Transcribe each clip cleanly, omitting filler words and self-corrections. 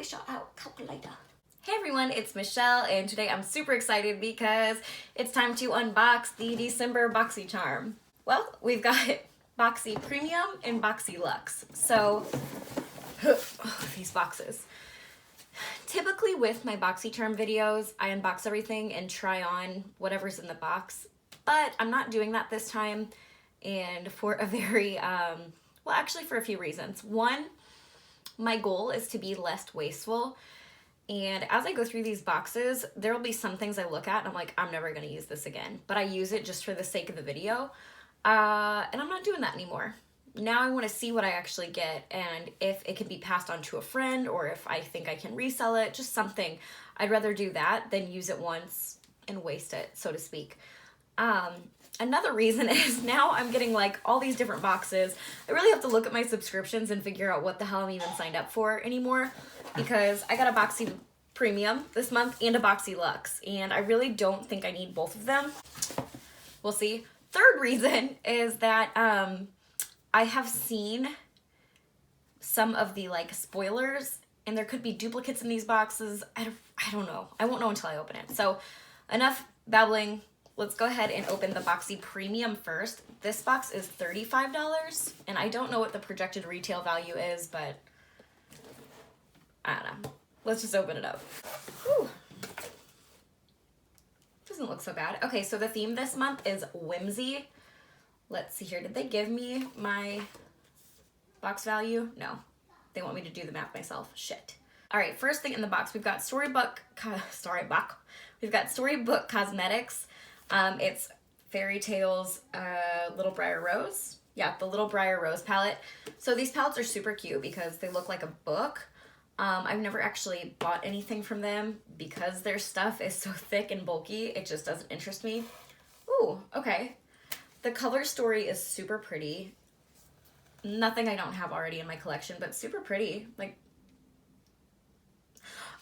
we shall calculate. Hey everyone, it's Michelle, and today I'm super excited because it's time to unbox the December Boxy Charm. Well, we've got Boxy Premium and BOXYLUXE. So, these boxes. Typically with my BoxyCharm videos, I unbox everything and try on whatever's in the box, but I'm not doing that this time, and for a very, well actually for a few reasons. One, my goal is to be less wasteful, and as I go through these boxes, there will be some things I look at and I'm like, I'm never going to use this again, but I use it just for the sake of the video, and I'm not doing that anymore. Now I want to see what I actually get, and if it can be passed on to a friend, or if I think I can resell it, just something. I'd rather do that than use it once and waste it, so to speak. Another reason is now I'm getting like all these different boxes. I really have to look at my subscriptions and figure out what the hell I'm even signed up for anymore, because I got a Boxy Premium this month and a BOXYLUXE, and I really don't think I need both of them. We'll see. Third reason is that I have seen some of the like spoilers, and there could be duplicates in these boxes. I don't know. I won't know until I open it. So enough babbling. Let's go ahead and open the Boxy Premium first. This box is $35, and I don't know what the projected retail value is, but I don't know. Let's just open it up. Whew. Doesn't look so bad. Okay, so the theme this month is whimsy. Let's see here. Did they give me my box value? No. They want me to do the math myself. Shit. All right, first thing in the box, we've got Storybook Cosmetics. It's Fairy Tales Little Briar Rose. Yeah, the Little Briar Rose palette. So these palettes are super cute because they look like a book. I've never actually bought anything from them because their stuff is so thick and bulky. It just doesn't interest me. Ooh, okay. The color story is super pretty. Nothing I don't have already in my collection, but super pretty. Like,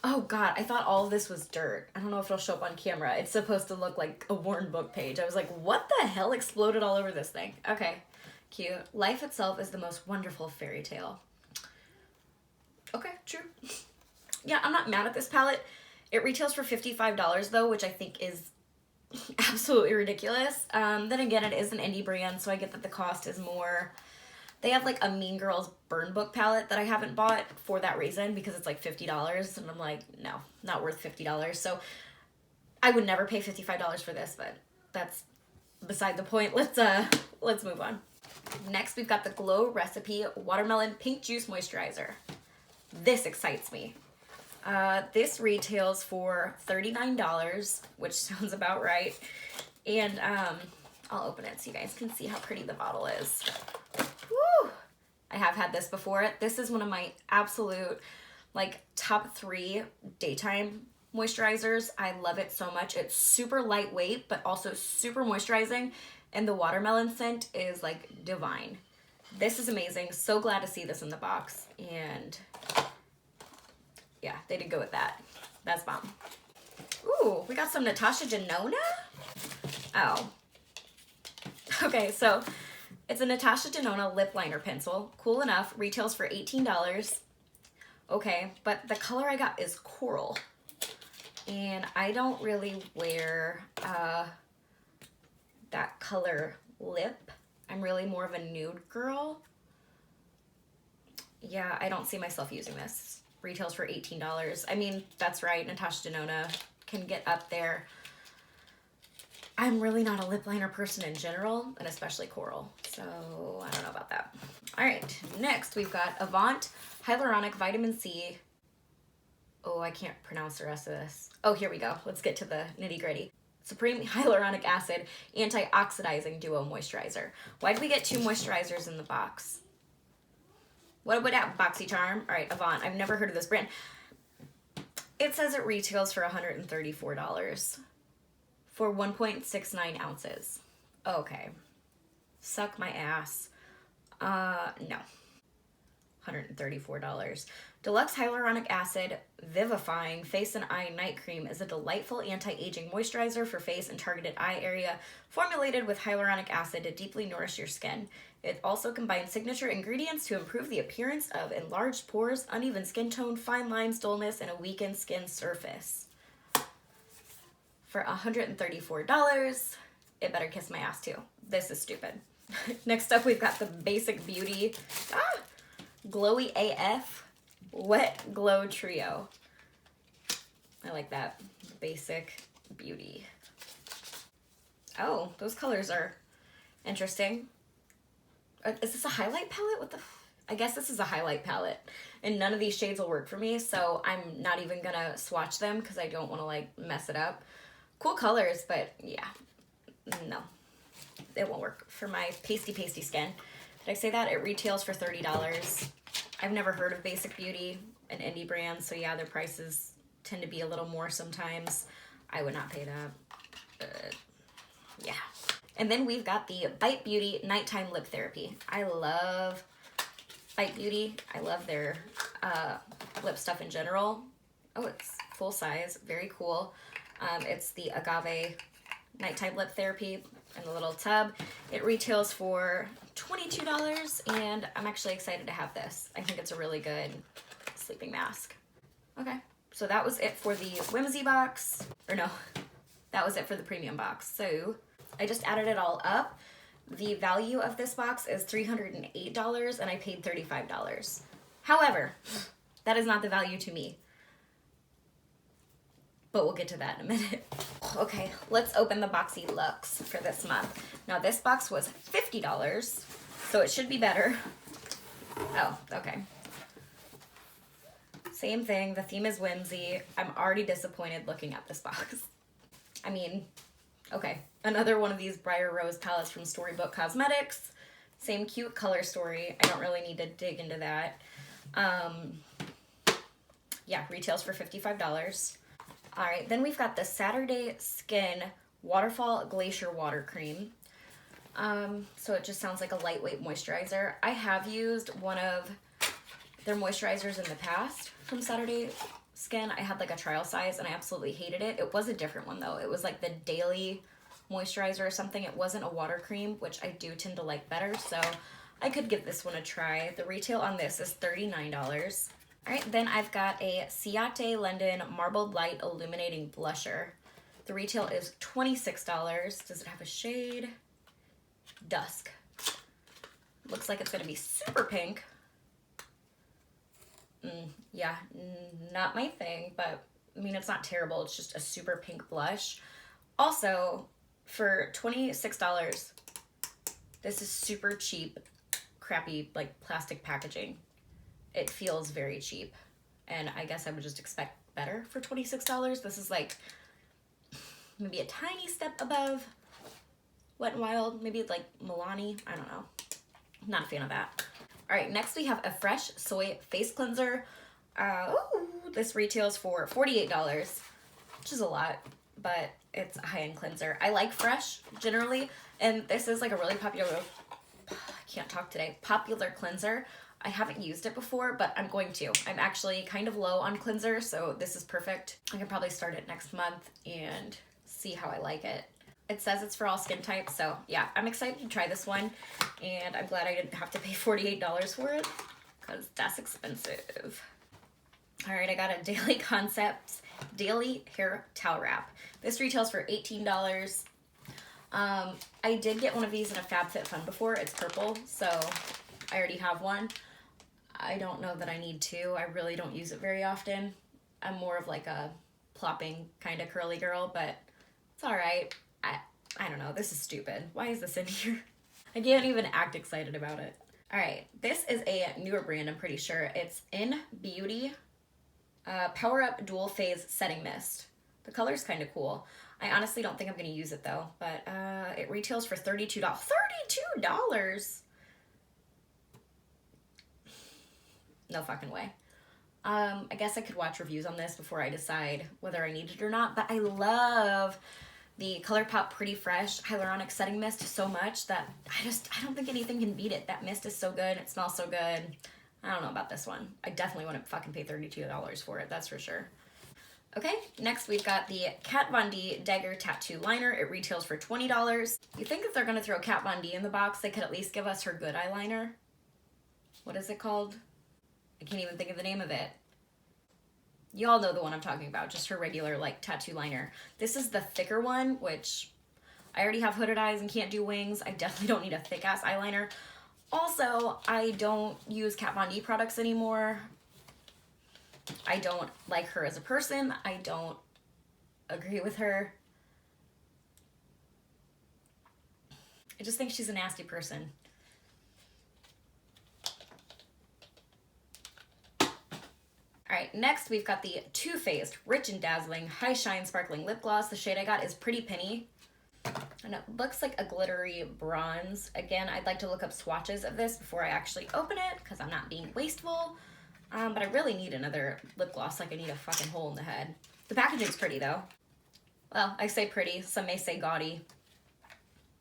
oh God, I thought all of this was dirt. I don't know if it'll show up on camera. It's supposed to look like a worn book page. I was like, what the hell exploded all over this thing? Okay, cute. Life itself is the most wonderful fairy tale. Okay, true. Yeah, I'm not mad at this palette. It retails for $55 though, which I think is absolutely ridiculous. Then again, it is an indie brand, so I get that the cost is more. They have like a Mean Girls burn book palette that I haven't bought for that reason, because it's like $50, and I'm like, no, not worth $50. So I would never pay $55 for this, but that's beside the point. Let's move on. Next, we've got the Glow Recipe Watermelon Pink Juice Moisturizer. This excites me. This retails for $39, which sounds about right. And I'll open it so you guys can see how pretty the bottle is. Woo! I have had this before. This is one of my absolute like top 3 daytime moisturizers. I love it so much. It's super lightweight, but also super moisturizing. And the watermelon scent is like divine. This is amazing. So glad to see this in the box. And yeah, they did go with that. That's bomb. Ooh, we got some Natasha Denona? Oh. Okay, so it's a Natasha Denona lip liner pencil. Cool enough. Retails for $18. Okay, but the color I got is coral. And I don't really wear that color lip. I'm really more of a nude girl. Yeah, I don't see myself using this. Retails for $18. I mean, that's right, Natasha Denona can get up there. I'm really not a lip liner person in general, and especially coral, so I don't know about that. All right, next we've got Avant Hyaluronic Vitamin C. Oh, I can't pronounce the rest of this. Oh, here we go. Let's get to the nitty gritty. Supreme Hyaluronic Acid Anti-Oxidizing Duo Moisturizer. Why did we get 2 moisturizers in the box? What would that BoxyCharm? All right, Avant. I've never heard of this brand. It says it retails for $134 for 1.69 ounces. Okay. Suck my ass. No. $134. Deluxe Hyaluronic Acid Vivifying Face and Eye Night Cream is a delightful anti-aging moisturizer for face and targeted eye area, formulated with hyaluronic acid to deeply nourish your skin. It also combines signature ingredients to improve the appearance of enlarged pores, uneven skin tone, fine lines, dullness, and a weakened skin surface. For $134, it better kiss my ass too. This is stupid. Next up, we've got the Basic Beauty Glowy AF Wet Glow Trio. I like that. Basic Beauty. Oh, those colors are interesting. Is this a highlight palette? What the? I guess this is a highlight palette. And none of these shades will work for me, so I'm not even gonna swatch them because I don't want to like mess it up. Cool colors, but yeah, no. It won't work for my pasty skin. Did I say that? It retails for $30. I've never heard of Basic Beauty, an indie brand, so yeah, their prices tend to be a little more sometimes. I would not pay that. Yeah. And then we've got the Bite Beauty Nighttime Lip Therapy. I love Bite Beauty. I love their lip stuff in general. Oh, it's full size. Very cool. It's the Agave Nighttime Lip Therapy in the little tub. It retails for $22, and I'm actually excited to have this. I think it's a really good sleeping mask. Okay, so that was it for the Whimsy box. Or no, that was it for the premium box. So I just added it all up. The value of this box is $308, and I paid $35. However, that is not the value to me. But we'll get to that in a minute. Okay, let's open the BoxyLuxe for this month. Now this box was $50, so it should be better. Oh, okay. Same thing, the theme is whimsy. I'm already disappointed looking at this box. I mean, okay. Another one of these Briar Rose palettes from Storybook Cosmetics. Same cute color story. I don't really need to dig into that. Yeah, retails for $55. All right, then we've got the Saturday Skin Waterfall Glacier Water Cream. So it just sounds like a lightweight moisturizer. I have used one of their moisturizers in the past from Saturday Skin. I had like a trial size and I absolutely hated it. It was a different one though. It was like the daily moisturizer or something. It wasn't a water cream, which I do tend to like better. So I could give this one a try. The retail on this is $39. All right, then I've got a Ciate London Marbled Light Illuminating Blusher. The retail is $26. Does it have a shade? Dusk. Looks like it's gonna be super pink. Yeah, not my thing, but I mean, it's not terrible. It's just a super pink blush. Also, for $26, this is super cheap, crappy, like plastic packaging. It feels very cheap, and I guess I would just expect better for $26. This is like maybe a tiny step above Wet n Wild, maybe like Milani. I don't know. Not a fan of that. All right, next we have a Fresh Soy Face Cleanser. This retails for $48, which is a lot, but it's a high-end cleanser. I like Fresh generally, and this is like a really popular, I can't talk today, popular cleanser. I haven't used it before, but I'm going to. I'm actually kind of low on cleanser, so this is perfect. I can probably start it next month and see how I like it. It says it's for all skin types, so yeah, I'm excited to try this one, and I'm glad I didn't have to pay $48 for it, because that's expensive. All right, I got a Daily Concepts Daily Hair Towel Wrap. This retails for $18. I did get one of these in a FabFitFun before. It's purple, so I already have one. I don't know that I need to. I really don't use it very often. I'm more of like a plopping kind of curly girl, but it's all right. I don't know. This is stupid. Why is this in here? I can't even act excited about it. All right. This is a newer brand, I'm pretty sure. It's In Beauty Power Up Dual Phase Setting Mist. The color's kind of cool. I honestly don't think I'm going to use it though, but it retails for $32. $32? No fucking way. I guess I could watch reviews on this before I decide whether I need it or not, but I love the ColourPop Pretty Fresh Hyaluronic Setting Mist so much that I don't think anything can beat it. That mist is so good. It smells so good. I don't know about this one. I definitely wouldn't fucking pay $32 for it, that's for sure. Okay, next we've got the Kat Von D Dagger Tattoo Liner. It retails for $20. You think if they're gonna throw Kat Von D in the box, they could at least give us her good eyeliner? What is it called? I can't even think of the name of it. You all know the one I'm talking about, just her regular like tattoo liner. This is the thicker one, which I already have hooded eyes and can't do wings. I definitely don't need a thick ass eyeliner. Also, I don't use Kat Von D products anymore. I don't like her as a person. I don't agree with her. I just think she's a nasty person. Alright, next we've got the Too Faced Rich and Dazzling High Shine Sparkling Lip Gloss. The shade I got is Pretty Penny. And it looks like a glittery bronze. Again, I'd like to look up swatches of this before I actually open it because I'm not being wasteful. But I really need another lip gloss, like I need a fucking hole in the head. The packaging's pretty though. Well, I say pretty, some may say gaudy.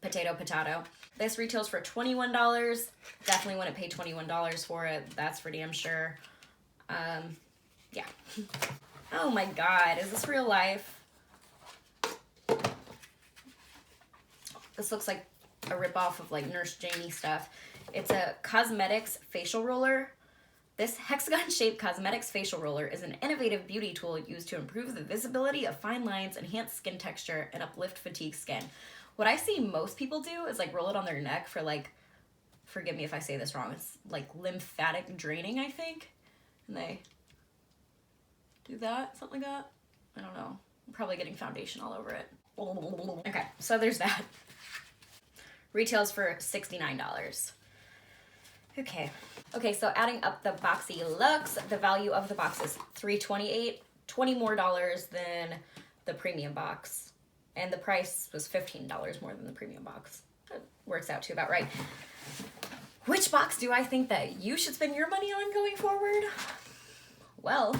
Potato, potato. This retails for $21. Definitely wouldn't pay $21 for it, that's for damn sure. Yeah. Oh my god, is this real life? This looks like a ripoff of like Nurse Jamie stuff. It's a cosmetics facial roller. This hexagon-shaped cosmetics facial roller is an innovative beauty tool used to improve the visibility of fine lines, enhance skin texture, and uplift fatigued skin. What I see most people do is like roll it on their neck for like, forgive me if I say this wrong, it's like lymphatic draining, I think. And they do that, something like that. I don't know. I'm probably getting foundation all over it. Okay, so there's that. Retails for $69. Okay, so adding up the BOXYLUXE, the value of the box is $328, $20 more than the premium box. And the price was $15 more than the premium box. That works out to about right. Which box do I think that you should spend your money on going forward? Well,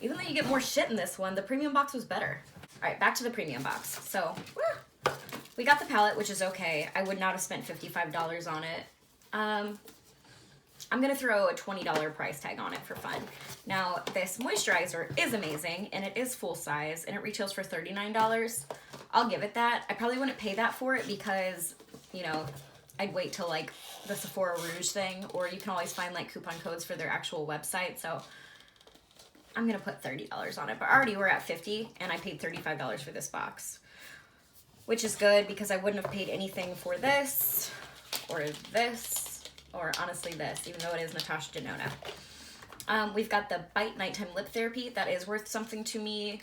even though you get more shit in this one, the premium box was better. All right, back to the premium box. So, we got the palette, which is okay. I would not have spent $55 on it. I'm gonna throw a $20 price tag on it for fun. Now, this moisturizer is amazing, and it is full size, and it retails for $39. I'll give it that. I probably wouldn't pay that for it because, you know, I'd wait till like the Sephora Rouge thing, or you can always find like coupon codes for their actual website, so I'm gonna put $30 on it, but already we're at $50, and I paid $35 for this box, which is good because I wouldn't have paid anything for this, or this, or honestly this, even though it is Natasha Denona. We've got the Bite Nighttime Lip Therapy. That is worth something to me.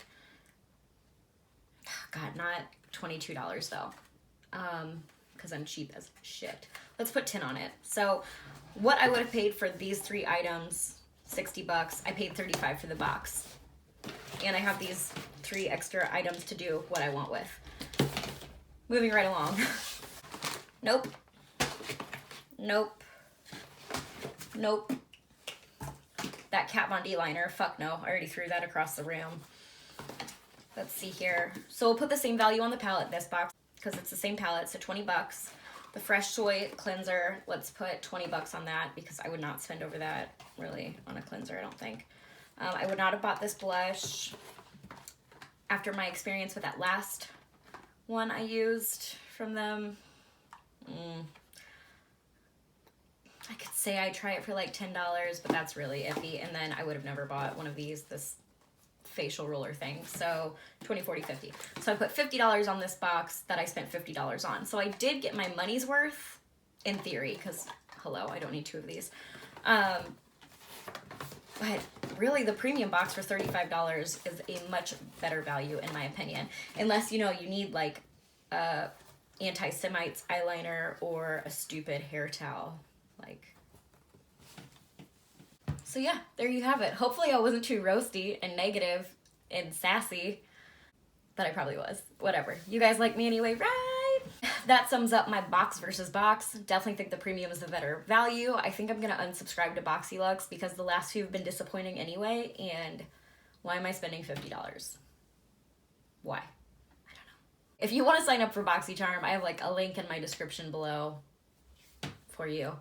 God, not $22 though, because I'm cheap as shit. Let's put 10 on it. So what I would have paid for these 3 items, $60. I paid $35 for the box. And I have these 3 extra items to do what I want with. Moving right along. Nope. Nope. Nope. That Kat Von D liner, fuck no. I already threw that across the room. Let's see here. So we'll put the same value on the palette, this box, because it's the same palette, so $20. The Fresh Soy cleanser, let's put $20 on that because I would not spend over that really on a cleanser, I don't think. I would not have bought this blush after my experience with that last one I used from them. I could say I'd try it for like $10, but that's really iffy. And then I would have never bought one of these, this facial roller thing. So 20, 40, 50. So I put $50 on this box that I spent $50 on. So I did get my money's worth in theory, because hello, I don't need 2 of these. But really the premium box for $35 is a much better value in my opinion. Unless, you know, you need like anti-Semites eyeliner or a stupid hair towel. Like, so yeah, there you have it. Hopefully I wasn't too roasty and negative and sassy, but I probably was. Whatever. You guys like me anyway, right? That sums up my box versus box. Definitely think the premium is the better value. I think I'm gonna unsubscribe to BOXYLUXE because the last few have been disappointing anyway, and why am I spending $50? Why? I don't know. If you want to sign up for BoxyCharm, I have like a link in my description below for you.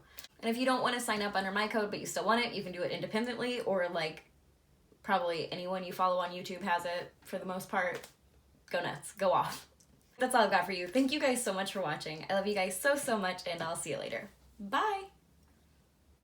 And if you don't want to sign up under my code, but you still want it, you can do it independently, or like probably anyone you follow on YouTube has it for the most part. Go nuts, go off. That's all I've got for you. Thank you guys so much for watching. I love you guys so, so much, and I'll see you later. Bye.